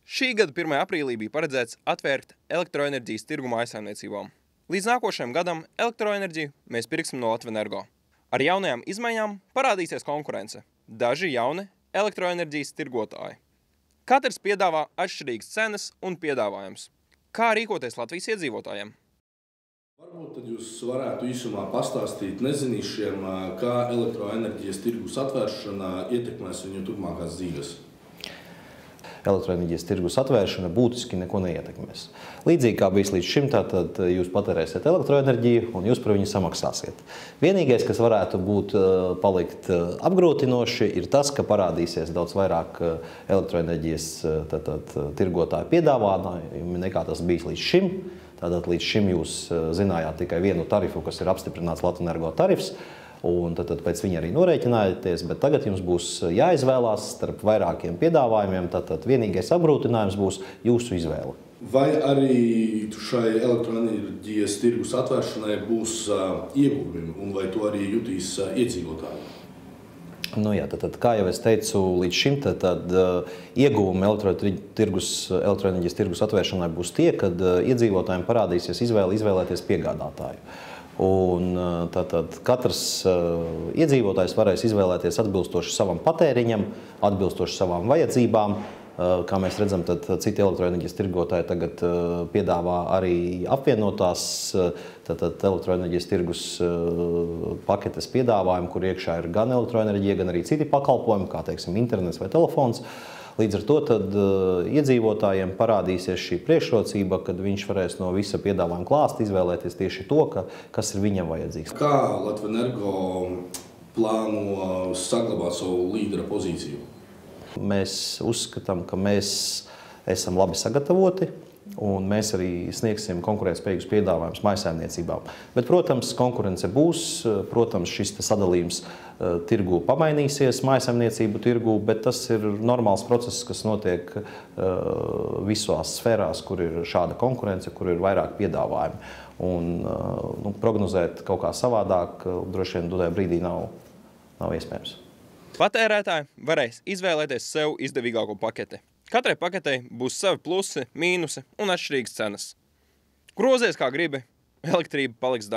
Šī gada 1. aprīlī bija paredzēts atvērt elektroenerģijas tirgu mājsaimniecībām. Līdz nākošajam gadam elektroenerģiju mēs pirksim no Latvenergo. Ar jaunajām izmaiņām parādīsies konkurence. Daži jauni elektroenerģijas tirgotāji. Katrs piedāvā atšķirīgas cenas un piedāvājums. Kā rīkoties Latvijas iedzīvotājiem? Varbūt tad jūs varētu īsumā pastāstīt nezinišiem, kā elektroenerģijas tirgus atvēršana ietekmēs viņu turpmākās dzīves. Elektroenerģijas tirgus atvēršana būtiski neko neietekmēs. Līdzīgi kā bijis līdz šim, tad jūs patērēsiet elektroenerģiju un jūs par viņu samaksāsiet. Vienīgais, kas varētu palikt apgrūtinoši, ir tas, ka parādīsies daudz vairāk elektroenerģijas tirgotāju piedāvājumu nekā tas bijis līdz šim. Tātad līdz šim jūs zinājāt tikai vienu tarifu, kas ir apstiprināts Latvenergo tarifs, un tad pēc viņa arī norēķinājāties, bet tagad jums būs jāizvēlās starp vairākiem piedāvājumiem, tātad vienīgais apgrūtinājums būs jūsu izvēle. Vai arī šai elektroenerģijas tirgus atvēršanai būs ieguvumi, un vai to arī jutīs iedzīvotāji? Nu jā, kā jau es teicu, līdz šim ieguvumi elektroenerģijas tirgus atvēršanai būs tie, kad iedzīvotājiem parādīsies izvēlēties piegādātāju. Un katrs iedzīvotājs varēs izvēlēties atbilstoši savam patēriņam, atbilstoši savām vajadzībām. Kā mēs redzam, tad citi elektroenerģijas tirgotāji tagad piedāvā arī apvienotās elektroenerģijas tirgus paketes piedāvājumu, kur iekšā ir gan elektroenerģija, gan arī citi pakalpojumi, kā teiksim internets vai telefons. Līdz ar to tad iedzīvotājiem parādīsies šī priekšrocība, kad viņš varēs no visa piedāvājuma klāsta izvēlēties tieši to, kas ir viņam vajadzīgs. Kā Latvenergo plāno saglabāt savu līdera pozīciju? Mēs uzskatām, ka mēs esam labi sagatavoti un mēs arī sniegsim konkurētspējīgus piedāvājumus mājsaimniecībām. Bet, protams, konkurence būs, protams, šis sadalījums tirgū pamainīsies, mājsaimniecību tirgū, bet tas ir normāls process, kas notiek visās sfērās, kur ir šāda konkurence, kur ir vairāk piedāvājumi. Un prognozēt kaut kā savādāk droši vien tajā brīdī nav iespējams. Patērētāji varēs izvēlēties sev izdevīgāko paketi. Katrai paketei būs savi plusi, mīnusi un atšķirīgas cenas. Grozies kā gribi, elektrība paliks dārga.